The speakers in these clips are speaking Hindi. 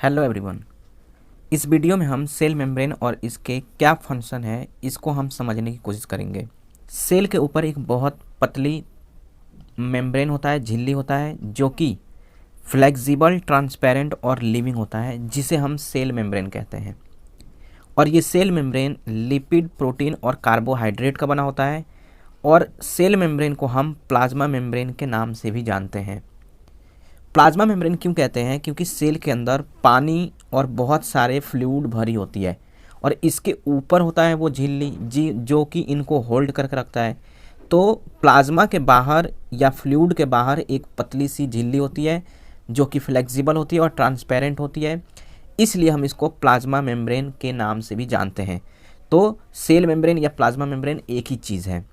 Hello everyone. इस वीडियो में हम सेल मेम्ब्रेन और इसके क्या फंक्शन है इसको हम समझने की कोशिश करेंगे। सेल के ऊपर एक बहुत पतली मेम्ब्रेन होता है, झिल्ली होता है, जो कि फ्लेक्सिबल, ट्रांसपेरेंट और लिविंग होता है, जिसे हम सेल मेम्ब्रेन कहते हैं। और ये सेल मेम्ब्रेन लिपिड, प्रोटीन और कार्बोहाइड्रेट का बना होता है। और सेल मेम्ब्रेन को हम प्लाज्मा मेम्ब्रेन के नाम से भी जानते हैं। प्लाज्मा मेम्ब्रेन क्यों कहते हैं? क्योंकि सेल के अंदर पानी और बहुत सारे फ्लूइड भरी होती है और इसके ऊपर होता है वो झिल्ली जी, जो कि इनको होल्ड करके रखता है। तो प्लाज्मा के बाहर या फ्लूइड के बाहर एक पतली सी झिल्ली होती है जो कि फ्लेक्सिबल होती है और ट्रांसपेरेंट होती है, इसलिए हम इसको प्लाज्मा मेम्ब्रेन के नाम से भी जानते हैं। तो सेल मेम्ब्रेन या प्लाज्मा मेम्ब्रेन एक ही चीज़ है।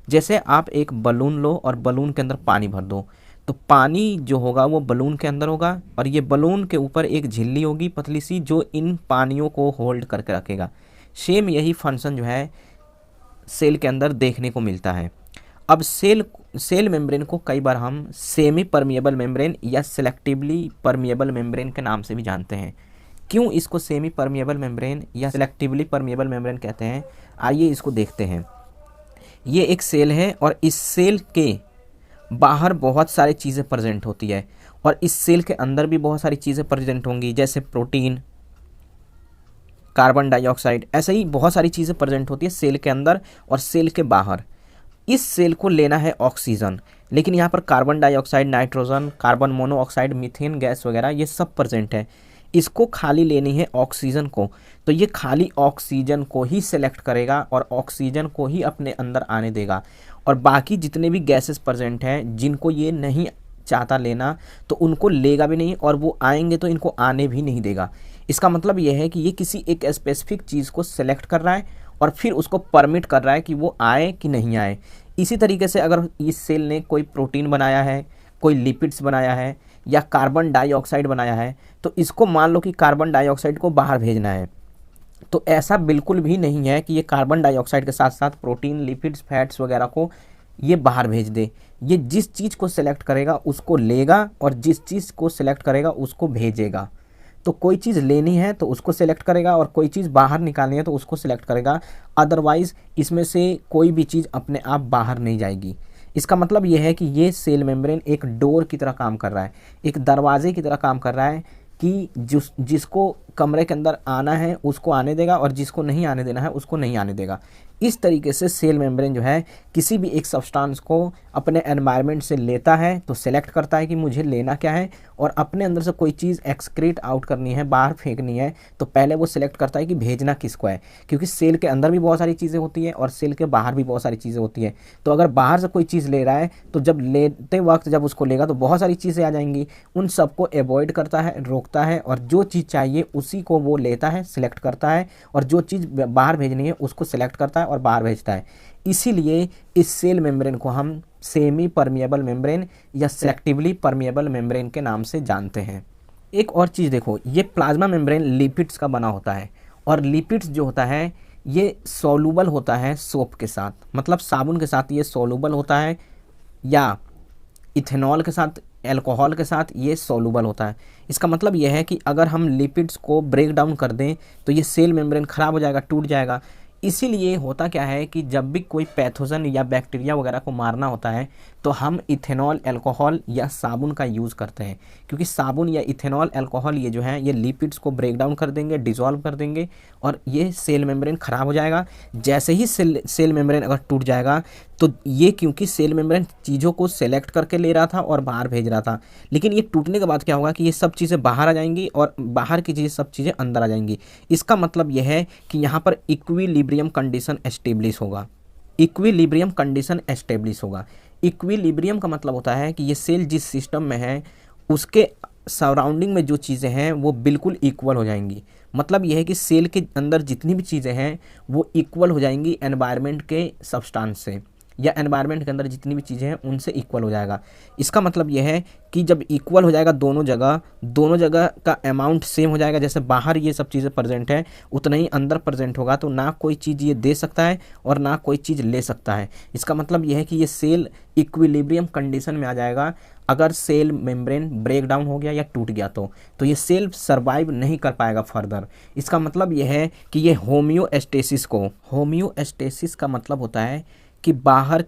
जैसे आप एक बलून लो और बलून के अंदर पानी भर दो, तो पानी जो होगा वो बलून के अंदर होगा और ये बलून के ऊपर एक झिल्ली होगी पतली सी, जो इन पानियों को होल्ड करके रखेगा। सेम यही फंक्शन जो है सेल के अंदर देखने को मिलता है। अब सेल मेम्ब्रेन को कई बार हम सेमी परमिएबल मेम्ब्रेन या सिलेक्टिवली परमिएबल मेम्ब्रेन के नाम से भी जानते हैं। क्यों इसको सेमी परमिएबल मेम्ब्रेन या सिलेक्टिवली परमिएबल मेम्ब्रेन कहते हैं, आइए इसको देखते हैं। ये एक सेल है और इस सेल के बाहर बहुत सारी चीज़ें प्रेजेंट होती है और इस सेल के अंदर भी बहुत सारी चीज़ें प्रेजेंट होंगी, जैसे प्रोटीन, कार्बन डाइऑक्साइड, ऐसे ही बहुत सारी चीज़ें प्रेजेंट होती है सेल के अंदर और सेल के बाहर। इस सेल को लेना है ऑक्सीजन, लेकिन यहाँ पर carbon dioxide, nitrogen, carbon monoxide, methane gas वगैरह ये सब प्रेजेंट है। इसको खाली लेनी है ऑक्सीजन को, तो ये खाली ऑक्सीजन को ही सिलेक्ट करेगा और ऑक्सीजन को ही अपने अंदर आने देगा। और बाकी जितने भी गैसेस प्रेजेंट हैं जिनको ये नहीं चाहता लेना, तो उनको लेगा भी नहीं और वो आएंगे तो इनको आने भी नहीं देगा। इसका मतलब ये है कि ये किसी एक स्पेसिफिक चीज़ को सिलेक्ट कर रहा है और फिर उसको परमिट कर रहा है कि वो आए कि नहीं आए। इसी तरीके से अगर इस सेल ने कोई प्रोटीन बनाया है, कोई लिपिड्स बनाया है या कार्बन डाइऑक्साइड बनाया है, तो इसको मान लो कि कार्बन डाइऑक्साइड को बाहर भेजना है, तो ऐसा बिल्कुल भी नहीं है कि ये कार्बन डाइऑक्साइड के साथ साथ प्रोटीन, लिपिड्स, फैट्स वगैरह को ये बाहर भेज दे। ये जिस चीज़ को सिलेक्ट करेगा उसको लेगा और जिस चीज़ को सिलेक्ट करेगा उसको भेजेगा। तो कोई चीज़ लेनी है तो उसको सिलेक्ट करेगा और कोई चीज़ बाहर निकालनी है तो उसको सिलेक्ट करेगा। अदरवाइज़ इसमें से कोई भी चीज़ अपने आप बाहर नहीं जाएगी। इसका मतलब ये है कि ये सेल मेम्ब्रेन एक डोर की तरह काम कर रहा है, एक दरवाजे की तरह काम कर रहा है कि जिसको कमरे के अंदर आना है उसको आने देगा और जिसको नहीं आने देना है उसको नहीं आने देगा। इस तरीके से सेल मेम्ब्रेन जो है किसी भी एक सब्सटेंस को अपने एनवायरनमेंट से लेता है, तो सेलेक्ट करता है कि मुझे लेना क्या है, और अपने अंदर से कोई चीज़ एक्सक्रीट आउट करनी है, बाहर फेंकनी है, तो पहले वो सिलेक्ट करता है कि भेजना किसको है। क्योंकि सेल के अंदर भी बहुत सारी चीज़ें होती हैं और सेल के बाहर भी बहुत सारी चीज़ें होती हैं। तो अगर बाहर से कोई चीज़ ले रहा है तो जब लेते वक्त जब उसको लेगा तो बहुत सारी चीज़ें आ जाएंगी, उन सबको अवॉइड करता है, रोकता है, और जो चीज़ चाहिए उसी को वो लेता है, सिलेक्ट करता है, और जो चीज़ बाहर भेजनी है उसको सिलेक्ट करता है और बाहर भेजता है। इसीलिए इस सेल मेम्ब्रेन को हम सेमी परमिएबल मेम्ब्रेन या सेलेक्टिवली परमिएबल मेम्ब्रेन के नाम से जानते हैं। एक और चीज़ देखो, ये प्लाज्मा मेम्ब्रेन लिपिड्स का बना होता है और लिपिड्स जो होता है ये सॉल्यूबल होता है सोप के साथ, मतलब साबुन के साथ ये सॉल्यूबल होता है, या इथेनॉल के साथ, अल्कोहल के साथ ये सॉल्यूबल होता है। इसका मतलब यह है कि अगर हम लिपिड्स को ब्रेक डाउन कर दें तो ये सेल मेम्ब्रेन ख़राब हो जाएगा, टूट जाएगा। इसीलिए होता क्या है कि जब भी कोई पैथोजन या बैक्टीरिया वगैरह को मारना होता है तो हम इथेनॉल, अल्कोहल या साबुन का यूज़ करते हैं, क्योंकि साबुन या इथेनॉल, अल्कोहल ये जो है ये लिपिड्स को ब्रेक डाउन कर देंगे, डिसॉल्व कर देंगे और ये सेल मेम्ब्रेन ख़राब हो जाएगा। जैसे ही सेल मेम्ब्रेन अगर टूट जाएगा तो ये, क्योंकि सेल मेम्ब्रेन चीज़ों को सेलेक्ट करके ले रहा था और बाहर भेज रहा था, लेकिन ये टूटने के बाद क्या होगा कि ये सब चीज़ें बाहर आ जाएंगी और बाहर की चीज़ें, सब चीज़ें अंदर आ जाएंगी। इसका मतलब यह है कि यहाँ पर इक्विलिब्रियम कंडीशन एस्टेब्लिश होगा। इक्विलिब्रियम कंडीशन एस्टेब्लिश होगा। इक्विलिब्रियम का मतलब होता है कि ये सेल जिस सिस्टम में है उसके सराउंडिंग में जो चीज़ें हैं वो बिल्कुल इक्वल हो जाएंगी। मतलब यह है कि सेल के अंदर जितनी भी चीज़ें हैं वो इक्वल हो जाएंगी एनवायरनमेंट के सब्सटेंस से। या एनवायरनमेंट के अंदर जितनी भी चीज़ें हैं उनसे इक्वल हो जाएगा। इसका मतलब यह है कि जब इक्वल हो जाएगा दोनों जगह का अमाउंट सेम हो जाएगा, जैसे बाहर ये सब चीज़ें प्रेजेंट है उतना ही अंदर प्रेजेंट होगा, तो ना कोई चीज़ ये दे सकता है और ना कोई चीज़ ले सकता है। इसका मतलब यह है कि ये सेल इक्विलिब्रियम कंडीशन में आ जाएगा। अगर सेल मेम्ब्रेन ब्रेक डाउन हो गया या टूट गया तो ये सेल सर्वाइव नहीं कर पाएगा फर्दर। इसका मतलब यह है कि ये होम्योस्टेसिस का मतलब होता है कि बाहर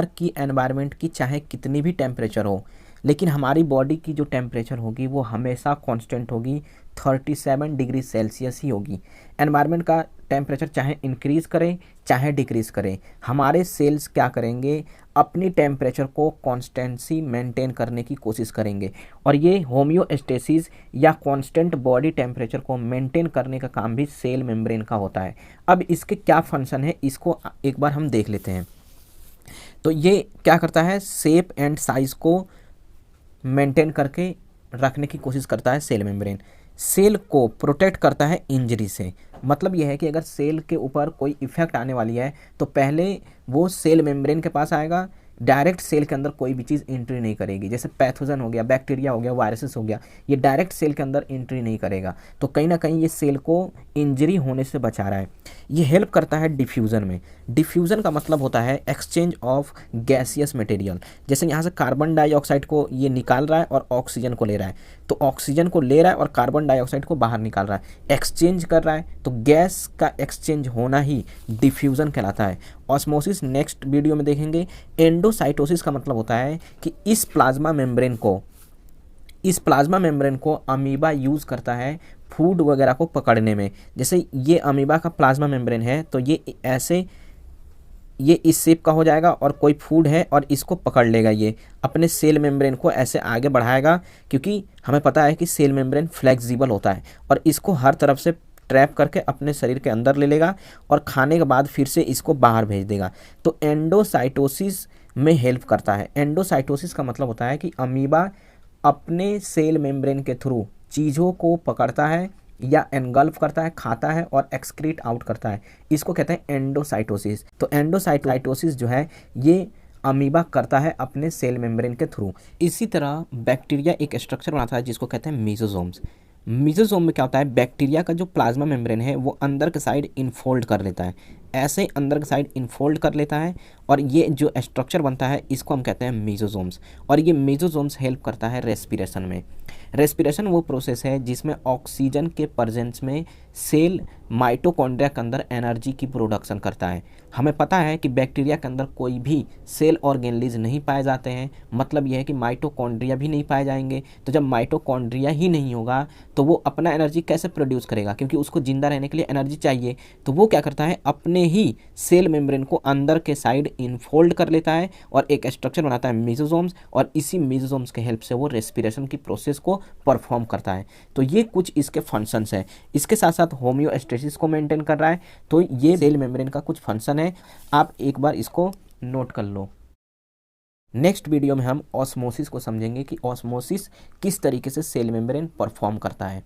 की एनवायरनमेंट की चाहे कितनी भी टेम्परेचर हो, लेकिन हमारी बॉडी की जो टेम्परेचर होगी वो हमेशा कांस्टेंट होगी, 37 डिग्री सेल्सियस ही होगी। एनवायरनमेंट का टेम्परेचर चाहे इंक्रीज़ करे चाहे डिक्रीज़ करे, हमारे सेल्स क्या करेंगे, अपनी टेम्परेचर को कॉन्स्टेंसी मेंटेन करने की कोशिश करेंगे। और ये होम्योस्टेसिस या कांस्टेंट बॉडी टेम्परेचर को मेंटेन करने का काम भी सेल मेम्ब्रेन का होता है। अब इसके क्या फंक्शन है इसको एक बार हम देख लेते हैं। तो ये क्या करता है, शेप एंड साइज़ को मेंटेन करके रखने की कोशिश करता है सेल मेम्ब्रेन। सेल को प्रोटेक्ट करता है इंजरी से। मतलब यह है कि अगर सेल के ऊपर कोई इफेक्ट आने वाली है तो पहले वो सेल मेम्ब्रेन के पास आएगा, डायरेक्ट सेल के अंदर कोई भी चीज़ एंट्री नहीं करेगी। जैसे पैथोजन हो गया, बैक्टीरिया हो गया, वायरसेस हो गया, ये डायरेक्ट सेल के अंदर एंट्री नहीं करेगा। तो कहीं ना कहीं ये सेल को इंजरी होने से बचा रहा है। ये हेल्प करता है डिफ्यूज़न में। डिफ्यूज़न का मतलब होता है एक्सचेंज ऑफ गैसियस मटेरियल। जैसे यहाँ से कार्बन डाइऑक्साइड को ये निकाल रहा है और ऑक्सीजन को ले रहा है, तो ऑक्सीजन को ले रहा है और कार्बन डाइऑक्साइड को बाहर निकाल रहा है, एक्सचेंज कर रहा है। तो गैस का एक्सचेंज होना ही डिफ्यूज़न कहलाता है। ऑस्मोसिस नेक्स्ट वीडियो में देखेंगे। एंडोसाइटोसिस का मतलब होता है कि इस प्लाज्मा मेम्ब्रेन को अमीबा यूज़ करता है फूड वगैरह को पकड़ने में। जैसे ये अमीबा का प्लाज्मा मेम्ब्रेन है तो ये इस शेप का हो जाएगा और कोई फूड है और इसको पकड़ लेगा, ये अपने सेल मेम्ब्रेन को ऐसे आगे बढ़ाएगा, क्योंकि हमें पता है कि सेल मेम्ब्रेन फ्लेक्सिबल होता है और इसको हर तरफ से ट्रैप करके अपने शरीर के अंदर ले लेगा और खाने के बाद फिर से इसको बाहर भेज देगा। तो एंडोसाइटोसिस में हेल्प करता है। एंडोसाइटोसिस का मतलब होता है कि अमीबा अपने सेल मेम्ब्रेन के थ्रू चीज़ों को पकड़ता है या एनगल्फ करता है, खाता है और एक्सक्रीट आउट करता है। इसको कहते हैं एंडोसाइटोसिस। तो एंडोसाइटोसिस जो है ये अमीबा करता है अपने सेल मेम्ब्रेन के थ्रू। इसी तरह बैक्टीरिया एक स्ट्रक्चर बनाता है जिसको कहते हैं मीजोजोम्स। मीजोजोम में क्या होता है, बैक्टीरिया का जो प्लाज्मा मेम्ब्रेन है वो अंदर के साइड इनफोल्ड कर लेता है, ऐसे अंदर के साइड इनफोल्ड कर लेता है और ये जो स्ट्रक्चर बनता है इसको हम कहते हैं मीजोजोम्स। और ये मीजोजोम्स हेल्प करता है रेस्पिरेशन में। रेस्पिरेशन वो प्रोसेस है जिसमें ऑक्सीजन के प्रेजेंस में सेल माइटोकॉन्ड्रिया के अंदर एनर्जी की प्रोडक्शन करता है। हमें पता है कि बैक्टीरिया के अंदर कोई भी सेल ऑर्गेनेलिज नहीं पाए जाते हैं, मतलब यह है कि माइटोकॉन्ड्रिया भी नहीं पाए जाएंगे। तो जब माइटोकॉन्ड्रिया ही नहीं होगा तो वो अपना एनर्जी कैसे प्रोड्यूस करेगा, क्योंकि उसको जिंदा रहने के लिए एनर्जी चाहिए। तो वो क्या करता है, अपने ही सेल मेम्ब्रेन को अंदर के साइड इनफोल्ड कर लेता है और एक स्ट्रक्चर बनाता है मीजोजोम्स, और इसी मीजोजोम्स के हेल्प से वो रेस्पिरेशन की प्रोसेस को परफॉर्म करता है। तो ये कुछ इसके फंक्शंस हैं। इसके साथ साथ होम्योस्टेसिस को मेंटेन कर रहा है। तो ये सेल मेम्ब्रेन का कुछ फंक्शन है, आप एक बार इसको नोट कर लो। नेक्स्ट वीडियो में हम ऑस्मोसिस को समझेंगे कि ऑस्मोसिस किस तरीके से सेल मेम्ब्रेन परफॉर्म करता है।